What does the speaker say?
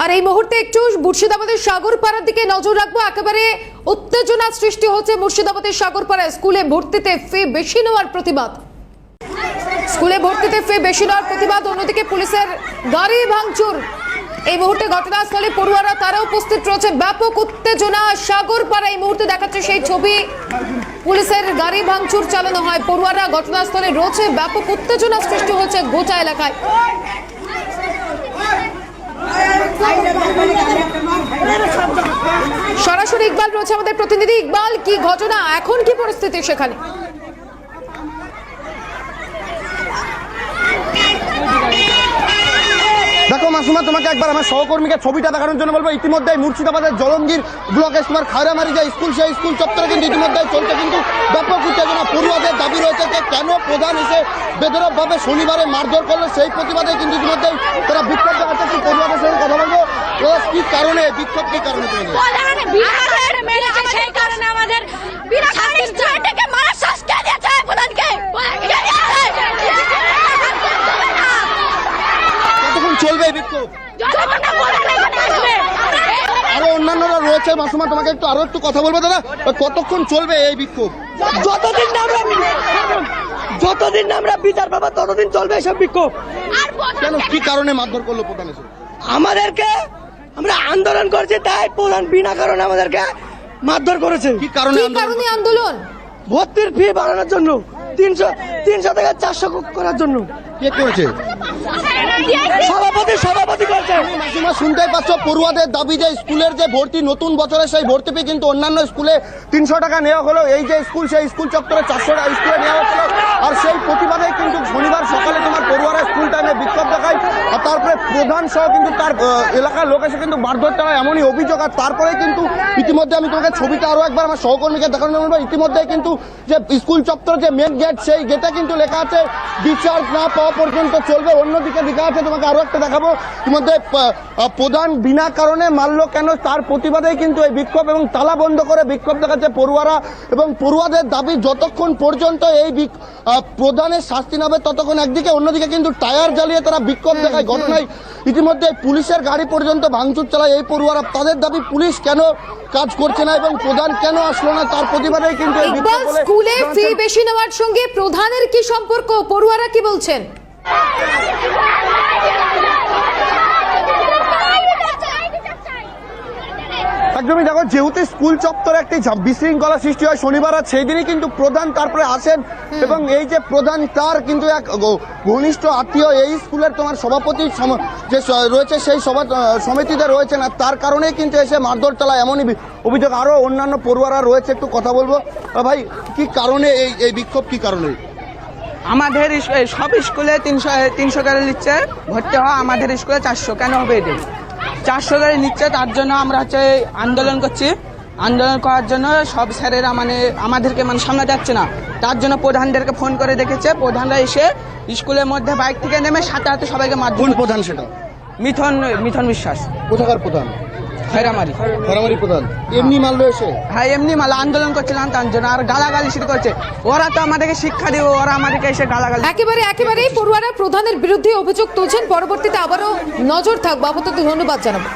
আর এই মুহূর্তে একটু মুর্শিদাবাদের সাগরপাড়ার দিকে নজর রাখবো। একেবারে উত্তেজনা সৃষ্টি হচ্ছে মুর্শিদাবাদের সাগরপাড়ায়। স্কুলে ভর্তিতে ফি বেশি নেওয়ার প্রতিবাদ। স্কুলে ভর্তিতে ফি বেশি নেওয়ার প্রতিবাদ। অন্যদিকে পুলিশের গাড়ি ভাঙচুর। এই মুহূর্তে ঘটনাস্থলে পড়ুয়ারা তারা উপস্থিত রয়েছে। ব্যাপক উত্তেজনা সাগরপাড়া। এই মুহূর্তে দেখাচ্ছে সেই ছবি। পুলিশের গাড়ি ভাঙচুর চালানো হয়, পড়ুয়ারা ঘটনাস্থলে রয়েছে। ব্যাপক উত্তেজনা সৃষ্টি হচ্ছে গোটা এলাকায়। সরাসরি ইকবাল রয়েছে আমাদের প্রতিনিধি। ইকবাল, কি ঘটনা, এখন কি পরিস্থিতি সেখানে? দেখো মাসুমা, তোমাকে একবার আমার সহকর্মীকে ছবিটা দেখানোর জন্য বলবো। ইতিমধ্যে মুর্শিদাবাদের জলঙ্গির ব্লকে তোমার খায়রামারি যে স্কুল, সেই স্কুল চত্বরে কিন্তু ইতিমধ্যে চলছে কিন্তু ব্যাপক উত্তেজনা। পড়ুয়াদের দাবি রয়েছে যে কেন প্রধান এসে বেধড়কভাবে শনিবারে মারধর করলো, সেই প্রতিবাদে কিন্তু ইতিমধ্যে তারা বিক্ষোভ দেখাচ্ছে। একটু পড়ুয়াদের সঙ্গে কথা বলবো। কি কারণে বিক্ষোভ, কি কারণে চলবে বিক্ষোভ? আরো অন্যান্যরা রয়েছে মাসুমা, তোমাকে আরো একটু কথা বলবো। দাদা, কতক্ষণ চলবে এই বিক্ষোভ? যতদিন আমরা বিচার পাবো ততদিন চলবে এসব বিক্ষোভ। কেন, কি কারণে মারধর করলো প্রধান এসে? আমাদেরকে, আমরা আন্দোলন করছি তাই প্রধান বিনা কারণে আমাদেরকে মারধর করেছে। কি কারণে আন্দোলন? ভর্তির ফি বাড়ানোর জন্য, 300 থেকে 400 করার জন্য। কে করেছে? সভাপতি করছে। মাসিমা, শুনতে পাচ্ছ পড়ুয়াদের দাবি যে স্কুলের যে ভর্তি নতুন বছরে সেই ভর্তি ফি কিন্তু অন্যান্য স্কুলে 300 টাকা নেওয়া হলো, এই যে স্কুল সেই স্কুল চত্বরে 400 টাকা স্কুলে নেওয়া হচ্ছিল। আর সেই প্রতিবাদে কিন্তু শনিবার সকালে তোমার পড়ুয়ারা স্কুল টাইমে বিক্ষোভ দেখায়। আর তারপরে প্রধান সহ কিন্তু তার এলাকার লোক এসে কিন্তু মারধর চালায়, এমনই অভিযোগ। আর তারপরে কিন্তু ইতিমধ্যে আমি তোমাকে ছবিটা আরো একবার আমার সহকর্মীকে দেখানো বলবো। ইতিমধ্যে কিন্তু যে স্কুল চত্বর যে মেন গেট, সেই গেটে কিন্তু লেখা আছে বিচার না পাওয়া পর্যন্ত চলবে। অন্যদিকে লেখা আছে, তোমাকে আরো একটা দেখাবো, ইতিমধ্যে প্রধান বিনা কারণে মারলো কেন, তার প্রতিবাদে কিন্তু এই বিক্ষোভ এবং তালা বন্ধ করে বিক্ষোভ দেখাচ্ছে পড়ুয়ারা। এবং পড়ুয়াদের দাবি যতক্ষণ পর্যন্ত এই প্রধানের শাস্তি নেবে ততক্ষণ একদিকে, অন্যদিকে কিন্তু টায়ার জ্বালিয়ে তারা বিক্ষোভ দেখায়। ঘটনায় ইতিমধ্যে পুলিশের গাড়ি পর্যন্ত ভাঙচুর চালায় এই পড়ুয়ারা। তাদের দাবি পুলিশ কেন কাজ করছে না এবং প্রধান কেন আসলো না, তার প্রতিবাদে কিন্তু স্কুলে ফি বেশি নেওয়ার সঙ্গে প্রধানের কি সম্পর্ক, পড়ুয়ারা কি বলছেন? একদমই, দেখো, যেহেতু স্কুল চত্বরে একটি বিশৃঙ্খলা সৃষ্টি হয় শনিবার, আর সেই দিনই কিন্তু প্রধান তারপরে আসেন। এবং এই যে প্রধান, তার কিন্তু এক ঘনিষ্ঠ আত্মীয় এই স্কুলের তোমার সভাপতি যে রয়েছে, সেই সমিতিতে রয়েছেন, আর তার কারণেই কিন্তু এসে মারধর চালায়, এমনই অভিযোগ। আরো অন্যান্য পড়ুয়ারা রয়েছে, একটু কথা বলবো। ভাই, কি কারণে এই বিক্ষোভ, কি কারণে? আমাদের সব স্কুলে 300 করে নিচ্ছে ভর্তি হওয়া, আমাদের স্কুলে 400 কেন হবে? এটা 400 করে নিচ্ছে, তার জন্য আমরা আন্দোলন করছি। আন্দোলন করার জন্য সব স্যারেরা আমাদেরকে সামনে যাচ্ছে না, তার জন্য প্রধানদেরকে ফোন করে দেখেছে। প্রধানরা এসে স্কুলের মধ্যে বাইক থেকে নেমে সাথে সাথে সবাইকে মারধর। কোন প্রধান সেটা? মিথন বিশ্বাস। কোথাকার প্রধান? খায়রামারি প্রধান। এমনি মারলো এসে? হ্যাঁ, এমনি মাল আন্দোলন করছিলাম তার জন্য। আর গালাগালি শুরু করছে। ওরা তো আমাদেরকে শিক্ষা দিবে, ওরা আমাদেরকে এসে গালাগালি। একেবারেই পড়ুয়ারা প্রধানের বিরুদ্ধে অভিযোগ তুলছেন। পরবর্তীতে আবারও নজর থাকবো। আপাতত ধন্যবাদ জানাবো।